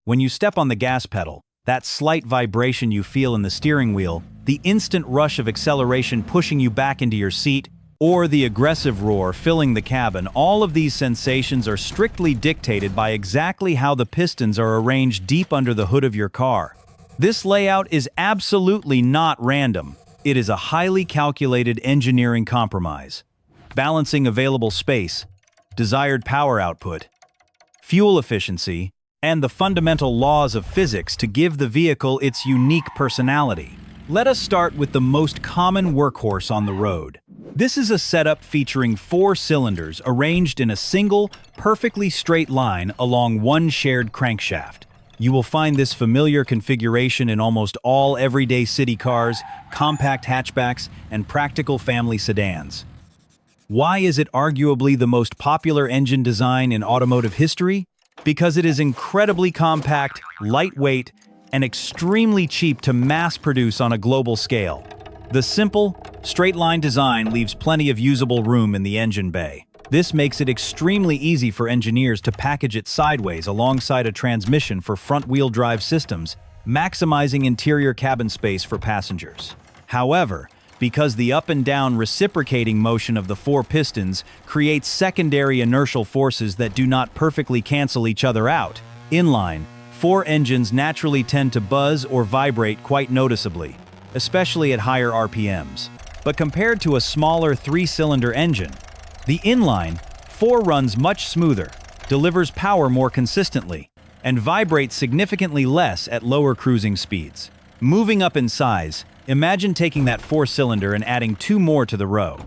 When you step on the gas pedal, that slight vibration you feel in the steering wheel, the instant rush of acceleration pushing you back into your seat, or the aggressive roar filling the cabin, all of these sensations are strictly dictated by exactly how the pistons are arranged deep under the hood of your car. This layout is absolutely not random. It is a highly calculated engineering compromise, balancing available space, desired power output, fuel efficiency, and the fundamental laws of physics to give the vehicle its unique personality. Let us start with the most common workhorse on the road. This is a setup featuring 4 cylinders arranged in a single, perfectly straight line along one shared crankshaft. You will find this familiar configuration in almost all everyday city cars, compact hatchbacks, and practical family sedans. Why is it arguably the most popular engine design in automotive history? Because it is incredibly compact, lightweight, and extremely cheap to mass produce on a global scale. The simple, straight-line design leaves plenty of usable room in the engine bay. This makes it extremely easy for engineers to package it sideways alongside a transmission for front-wheel drive systems, maximizing interior cabin space for passengers. However, because the up and down reciprocating motion of the 4 pistons creates secondary inertial forces that do not perfectly cancel each other out, Inline-4 engines naturally tend to buzz or vibrate quite noticeably, especially at higher RPMs. But compared to a smaller 3-cylinder engine, the Inline-4 runs much smoother, delivers power more consistently, and vibrates significantly less at lower cruising speeds. Moving up in size, imagine taking that 4-cylinder and adding 2 more to the row.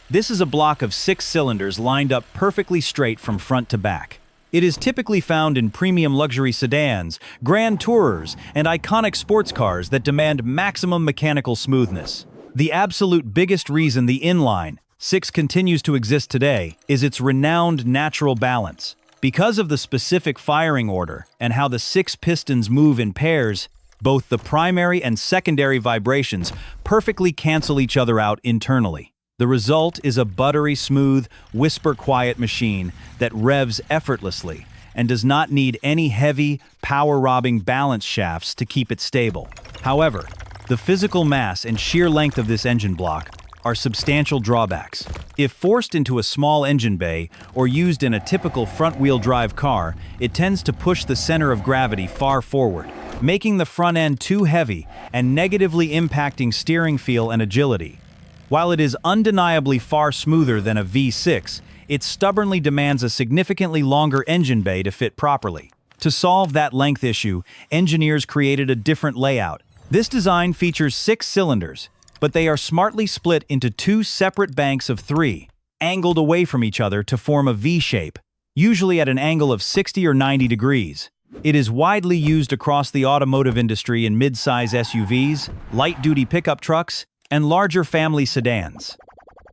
This is a block of 6 cylinders lined up perfectly straight from front to back. It is typically found in premium luxury sedans, grand tourers, and iconic sports cars that demand maximum mechanical smoothness. The absolute biggest reason the Inline-6 continues to exist today is its renowned natural balance. Because of the specific firing order and how the 6 pistons move in pairs, both the primary and secondary vibrations perfectly cancel each other out internally. The result is a buttery smooth, whisper-quiet machine that revs effortlessly and does not need any heavy, power-robbing balance shafts to keep it stable. However, the physical mass and sheer length of this engine block are substantial drawbacks. If forced into a small engine bay or used in a typical front-wheel drive car, it tends to push the center of gravity far forward, making the front end too heavy and negatively impacting steering feel and agility. While it is undeniably far smoother than a V6, it stubbornly demands a significantly longer engine bay to fit properly. To solve that length issue, engineers created a different layout. This design features 6 cylinders, but they are smartly split into 2 separate banks of 3, angled away from each other to form a V shape, usually at an angle of 60 or 90 degrees. It is widely used across the automotive industry in mid-size SUVs, light-duty pickup trucks, and larger family sedans.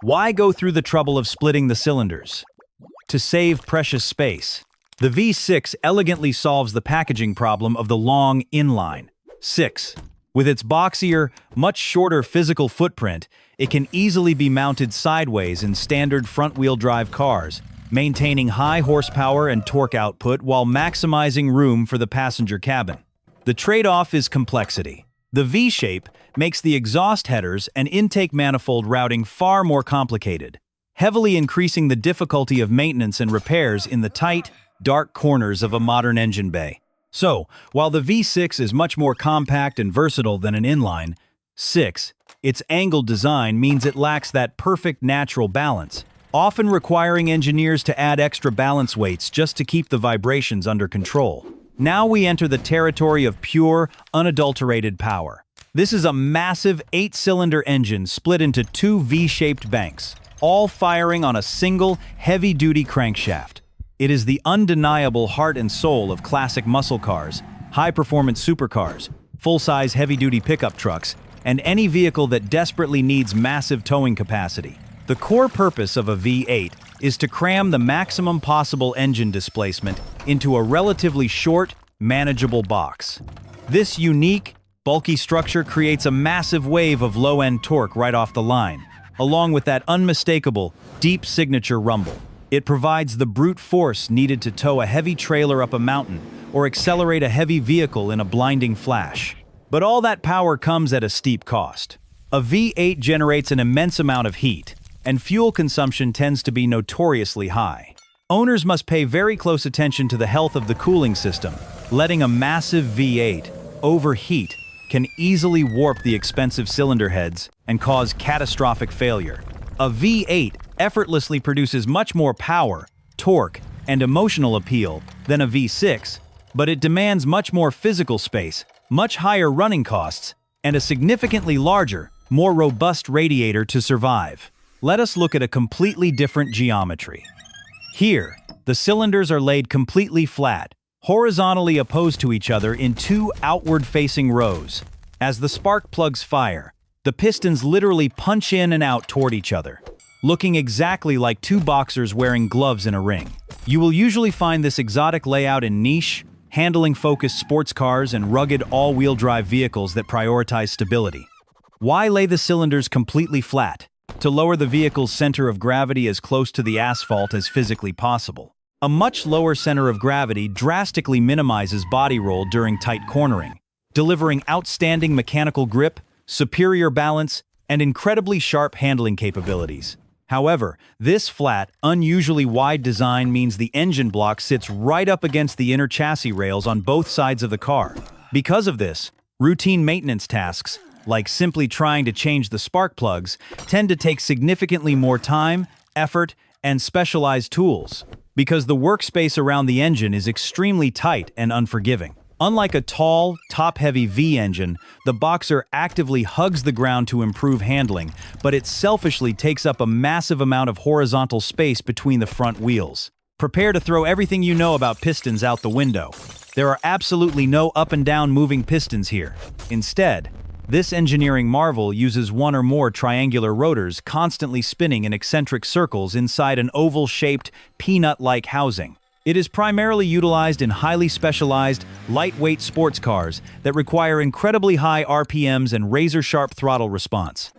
Why go through the trouble of splitting the cylinders? To save precious space. The V6 elegantly solves the packaging problem of the long Inline-6. With its boxier, much shorter physical footprint, it can easily be mounted sideways in standard front-wheel drive cars, maintaining high horsepower and torque output while maximizing room for the passenger cabin. The trade-off is complexity. The V-shape makes the exhaust headers and intake manifold routing far more complicated, heavily increasing the difficulty of maintenance and repairs in the tight, dark corners of a modern engine bay. So, while the V6 is much more compact and versatile than an Inline-6, its angled design means it lacks that perfect natural balance, often requiring engineers to add extra balance weights just to keep the vibrations under control. Now we enter the territory of pure, unadulterated power. This is a massive 8-cylinder engine split into 2 V-shaped banks, all firing on a single, heavy-duty crankshaft. It is the undeniable heart and soul of classic muscle cars, high-performance supercars, full-size heavy-duty pickup trucks, and any vehicle that desperately needs massive towing capacity. The core purpose of a V8 is to cram the maximum possible engine displacement into a relatively short, manageable box. This unique, bulky structure creates a massive wave of low-end torque right off the line, along with that unmistakable, deep signature rumble. It provides the brute force needed to tow a heavy trailer up a mountain or accelerate a heavy vehicle in a blinding flash. But all that power comes at a steep cost. A V8 generates an immense amount of heat, and fuel consumption tends to be notoriously high. Owners must pay very close attention to the health of the cooling system. Letting a massive V8 overheat can easily warp the expensive cylinder heads and cause catastrophic failure. A V8 effortlessly produces much more power, torque, and emotional appeal than a V6, but it demands much more physical space, much higher running costs, and a significantly larger, more robust radiator to survive. Let us look at a completely different geometry. Here, the cylinders are laid completely flat, horizontally opposed to each other in two outward-facing rows. As the spark plugs fire, the pistons literally punch in and out toward each other, looking exactly like two boxers wearing gloves in a ring. You will usually find this exotic layout in niche, handling-focused sports cars and rugged all-wheel drive vehicles that prioritize stability. Why lay the cylinders completely flat? To lower the vehicle's center of gravity as close to the asphalt as physically possible. A much lower center of gravity drastically minimizes body roll during tight cornering, delivering outstanding mechanical grip, superior balance, and incredibly sharp handling capabilities. However, this flat, unusually wide design means the engine block sits right up against the inner chassis rails on both sides of the car. Because of this, routine maintenance tasks, like simply trying to change the spark plugs, tend to take significantly more time, effort, and specialized tools, because the workspace around the engine is extremely tight and unforgiving. Unlike a tall, top-heavy V engine, the Boxer actively hugs the ground to improve handling, but it selfishly takes up a massive amount of horizontal space between the front wheels. Prepare to throw everything you know about pistons out the window. There are absolutely no up and down moving pistons here. Instead, this engineering marvel uses one or more triangular rotors constantly spinning in eccentric circles inside an oval-shaped, peanut-like housing. It is primarily utilized in highly specialized, lightweight sports cars that require incredibly high RPMs and razor-sharp throttle response.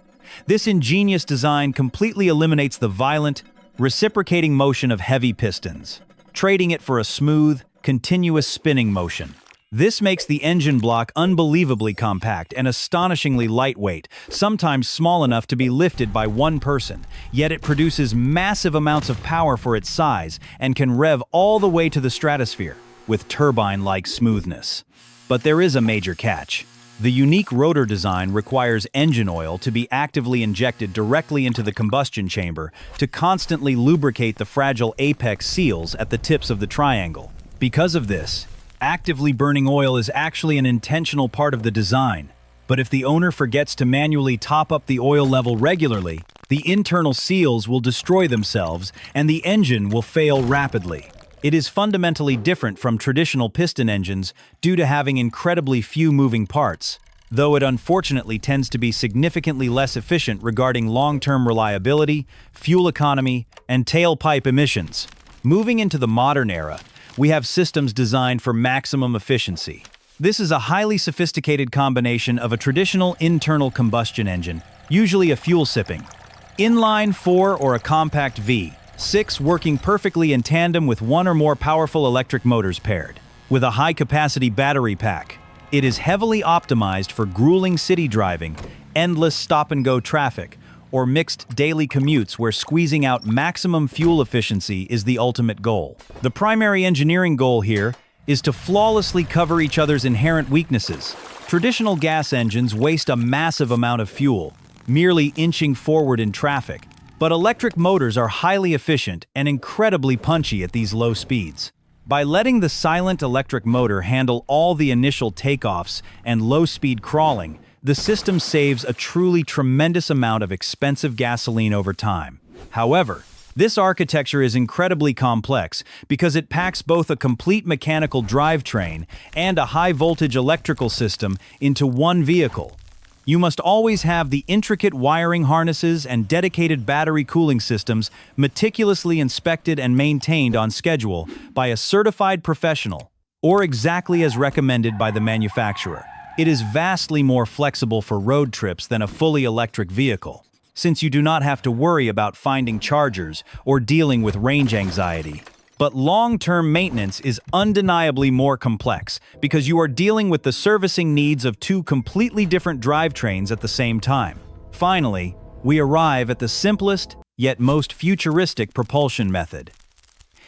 This ingenious design completely eliminates the violent, reciprocating motion of heavy pistons, trading it for a smooth, continuous spinning motion. This makes the engine block unbelievably compact and astonishingly lightweight, sometimes small enough to be lifted by one person, yet it produces massive amounts of power for its size and can rev all the way to the stratosphere, with turbine-like smoothness. But there is a major catch. The unique rotor design requires engine oil to be actively injected directly into the combustion chamber to constantly lubricate the fragile apex seals at the tips of the triangle. Because of this, actively burning oil is actually an intentional part of the design, but if the owner forgets to manually top up the oil level regularly, the internal seals will destroy themselves and the engine will fail rapidly. It is fundamentally different from traditional piston engines due to having incredibly few moving parts, though it unfortunately tends to be significantly less efficient regarding long-term reliability, fuel economy, and tailpipe emissions. Moving into the modern era, we have systems designed for maximum efficiency. This is a highly sophisticated combination of a traditional internal combustion engine, usually a fuel-sipping, inline-4 or a compact V6 working perfectly in tandem with one or more powerful electric motors paired. With a high-capacity battery pack, it is heavily optimized for grueling city driving, endless stop-and-go traffic, or mixed daily commutes where squeezing out maximum fuel efficiency is the ultimate goal. The primary engineering goal here is to flawlessly cover each other's inherent weaknesses. Traditional gas engines waste a massive amount of fuel, merely inching forward in traffic, but electric motors are highly efficient and incredibly punchy at these low speeds. By letting the silent electric motor handle all the initial takeoffs and low-speed crawling, the system saves a truly tremendous amount of expensive gasoline over time. However, this architecture is incredibly complex because it packs both a complete mechanical drivetrain and a high-voltage electrical system into one vehicle. You must always have the intricate wiring harnesses and dedicated battery cooling systems meticulously inspected and maintained on schedule by a certified professional, or exactly as recommended by the manufacturer. It is vastly more flexible for road trips than a fully electric vehicle, since you do not have to worry about finding chargers or dealing with range anxiety. But long-term maintenance is undeniably more complex because you are dealing with the servicing needs of two completely different drivetrains at the same time. Finally, we arrive at the simplest, yet most futuristic propulsion method.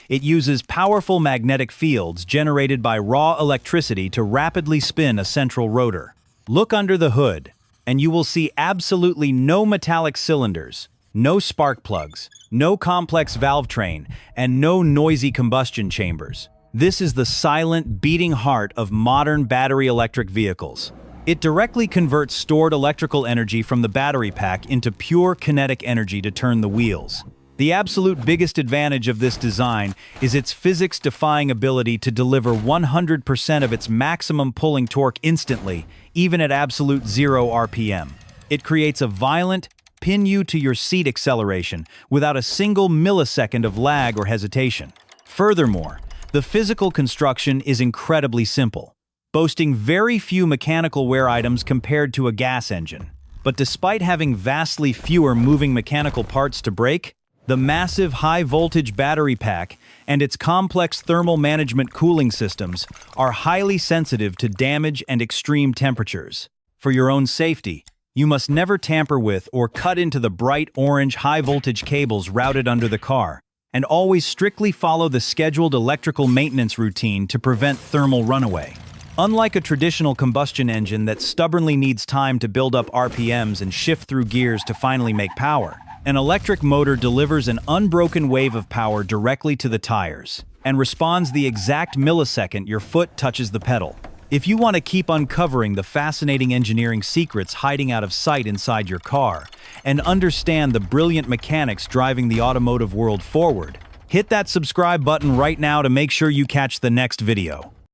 It uses powerful magnetic fields generated by raw electricity to rapidly spin a central rotor. Look under the hood, and you will see absolutely no metallic cylinders, no spark plugs, no complex valve train, and no noisy combustion chambers. This is the silent, beating heart of modern battery electric vehicles. It directly converts stored electrical energy from the battery pack into pure kinetic energy to turn the wheels. The absolute biggest advantage of this design is its physics-defying ability to deliver 100% of its maximum pulling torque instantly, even at absolute 0 RPM. It creates a violent, pin-you-to-your-seat acceleration without a single millisecond of lag or hesitation. Furthermore, the physical construction is incredibly simple, boasting very few mechanical wear items compared to a gas engine. But despite having vastly fewer moving mechanical parts to break, the massive high-voltage battery pack and its complex thermal management cooling systems are highly sensitive to damage and extreme temperatures. For your own safety, you must never tamper with or cut into the bright orange high-voltage cables routed under the car, and always strictly follow the scheduled electrical maintenance routine to prevent thermal runaway. Unlike a traditional combustion engine that stubbornly needs time to build up RPMs and shift through gears to finally make power, an electric motor delivers an unbroken wave of power directly to the tires and responds the exact millisecond your foot touches the pedal. If you want to keep uncovering the fascinating engineering secrets hiding out of sight inside your car and understand the brilliant mechanics driving the automotive world forward, hit that subscribe button right now to make sure you catch the next video.